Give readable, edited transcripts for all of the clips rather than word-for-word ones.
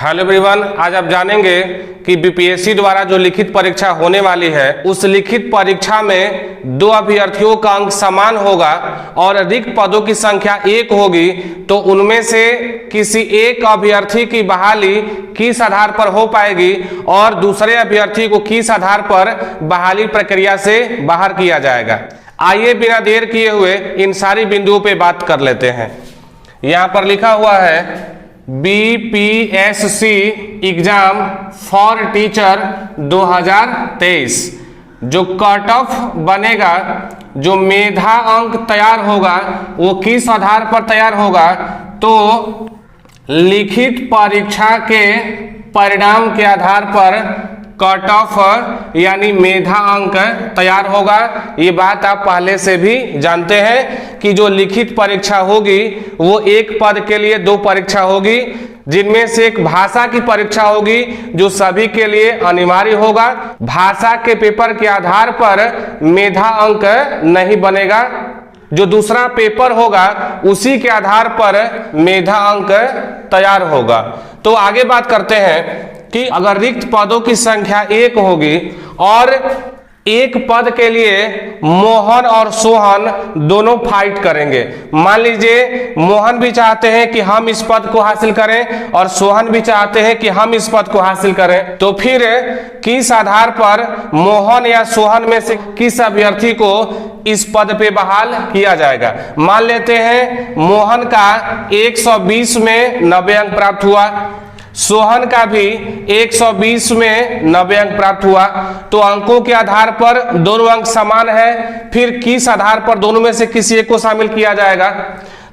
Hello everyone, आज आप जानेंगे कि बीपीएससी द्वारा जो लिखित परीक्षा होने वाली है उस लिखित परीक्षा में दो अभ्यर्थियों का अंक समान होगा और रिक्त पदों की संख्या 1 होगी, तो उनमें से किसी एक अभ्यर्थी की बहाली किस आधार पर हो पाएगी और दूसरे अभ्यर्थी को किस आधार पर बहाली प्रक्रिया से बाहर किया जाएगा। आइए बिना देर किए हुए इन सारी बिंदुओं पे बात कर लेते हैं। यहाँ पर लिखा हुआ है बीपीएससी एग्जाम फॉर टीचर 2023। जो कट ऑफ बनेगा, जो मेधा अंक तैयार होगा, वो किस आधार पर तैयार होगा? तो लिखित परीक्षा के परिणाम के आधार पर कट ऑफ यानी मेधा अंक तैयार होगा। ये बात आप पहले से भी जानते हैं कि जो लिखित परीक्षा होगी वो एक पद के लिए 2 परीक्षा होगी, जिनमें से एक भाषा की परीक्षा होगी जो सभी के लिए अनिवार्य होगा। भाषा के पेपर के आधार पर मेधा अंक नहीं बनेगा, जो दूसरा पेपर होगा उसी के आधार पर मेधा अंक तैयार होगा। तो आगे बात करते हैं कि अगर रिक्त पदों की संख्या 1 होगी और एक पद के लिए मोहन और सोहन दोनों फाइट करेंगे। मान लीजिए मोहन भी चाहते हैं कि हम इस पद को हासिल करें और सोहन भी चाहते हैं कि हम इस पद को हासिल करें, तो फिर किस आधार पर मोहन या सोहन में से किस अभ्यर्थी को इस पद पे बहाल किया जाएगा? मान लेते हैं मोहन का 120 में 90 अंक प्राप्त हुआ, सोहन का भी 120 में 90 अंक प्राप्त हुआ, तो अंकों के आधार पर दोनों अंक समान है। फिर किस आधार पर दोनों में से किसी एक को शामिल किया जाएगा?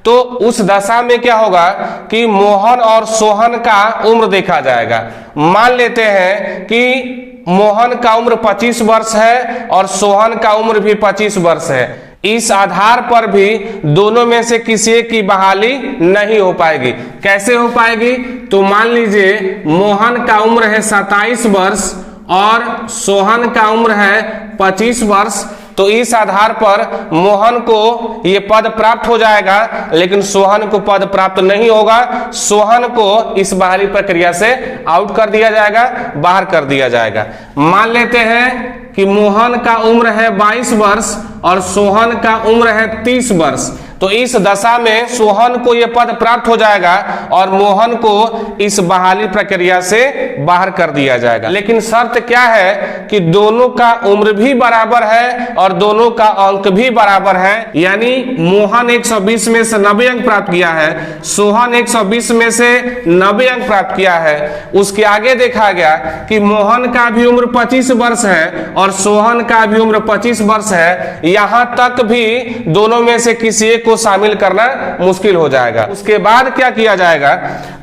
तो उस दशा में क्या होगा कि मोहन और सोहन का उम्र देखा जाएगा। मान लेते हैं कि मोहन का उम्र 25 वर्ष है और सोहन का उम्र भी 25 वर्ष है। इस आधार पर भी दोनों में से किसी एक की बहाली नहीं हो पाएगी। कैसे हो पाएगी? तो मान लीजिए मोहन का उम्र है 27 वर्ष और सोहन का उम्र है 25 वर्ष, तो इस आधार पर मोहन को ये पद प्राप्त हो जाएगा, लेकिन सोहन को पद प्राप्त नहीं होगा। सोहन को इस बहाली प्रक्रिया से आउट कर दिया जाएगा, बाहर कर दिया जाएगा। मान लेते हैं कि मोहन का उम्र है 22 वर्ष और सोहन का उम्र है 30 वर्ष, तो इस दशा में सोहन को यह पद प्राप्त हो जाएगा और मोहन को इस बहाली प्रक्रिया से बाहर कर दिया जाएगा। लेकिन शर्त क्या है कि दोनों का उम्र भी बराबर है और दोनों का अंक भी बराबर है। यानी मोहन 120 में से 90 अंक प्राप्त किया है, सोहन 120 में से 90 अंक प्राप्त किया है। उसके आगे देखा गया कि मोहन का भी उम्र 25 वर्ष है और सोहन का भी उम्र 25 वर्ष है। यहां तक भी दोनों में से किसी एक को शामिल करना मुश्किल हो जाएगा। उसके बाद क्या किया जाएगा?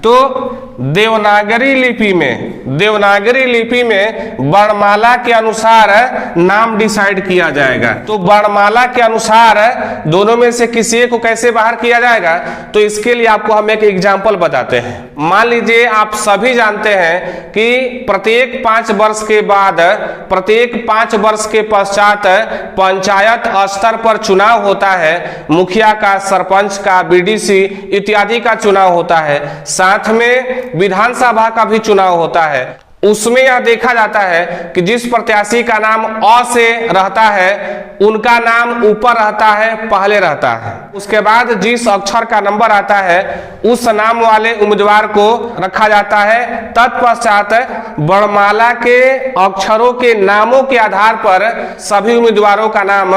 तो देवनागरी लिपि में वर्णमाला के अनुसार नाम डिसाइड किया जाएगा। तो वर्णमाला के अनुसार दोनों में से किसी एक को कैसे बाहर किया जाएगा? तो इसके लिए आपको हम एक एग्जांपल बताते हैं। मान लीजिए आप सभी जानते हैं कि प्रत्येक 5 वर्ष के बाद, प्रत्येक 5 वर्ष के पश्चात पंचायत स्तर पर चुनाव होता है। मुखिया का, सरपंच का, बीडीसी इत्यादि का चुनाव होता है। साथ में विधानसभा का भी चुनाव होता है। उसमें यह देखा जाता है कि जिस प्रत्याशी का नाम अ से रहता है उनका नाम ऊपर रहता है, पहले रहता है। उसके बाद जिस अक्षर का नंबर आता है उस नाम वाले उम्मीदवार को रखा जाता है। तत्पश्चात वर्णमाला के अक्षरों के नामों के आधार पर सभी उम्मीदवारों का नाम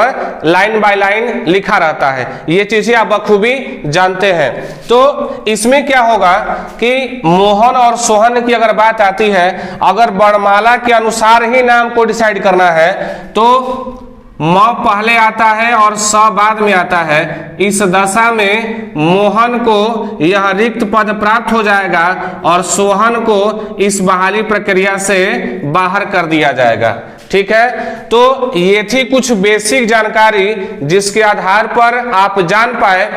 लाइन बाय लाइन लिखा रहता है। ये चीजें आप बखूबी जानते हैं। तो इसमें क्या होगा कि मोहन और सोहन की अगर बात आती है, अगर वर्णमाला के अनुसार ही नाम को डिसाइड करना है तो म पहले आता है और स बाद में आता है। इस दशा में मोहन को यह रिक्त पद प्राप्त हो जाएगा और सोहन को इस बहाली प्रक्रिया से बाहर कर दिया जाएगा। ठीक है, तो ये थी कुछ बेसिक जानकारी जिसके आधार पर आप जान पाए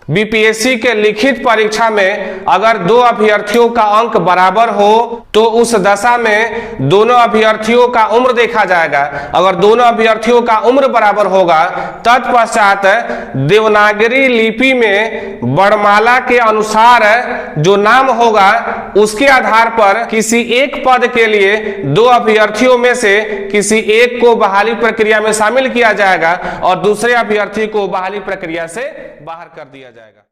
बीपीएससी के लिखित परीक्षा में अगर दो अभ्यर्थियों का अंक बराबर हो तो उस दशा में दोनों अभ्यर्थियों का उम्र देखा जाएगा। अगर दोनों अभ्यर्थियों का उम्र बराबर होगा तत्पश्चात देवनागरी लिपि में वर्णमाला के अनुसार जो नाम होगा उसके आधार पर किसी एक पद के लिए दो अभ्यर्थियों में से किसी एक को बहाली प्रक्रिया में शामिल किया जाएगा और दूसरे अभ्यर्थी को बहाली प्रक्रिया से बाहर कर दिया जाएगा।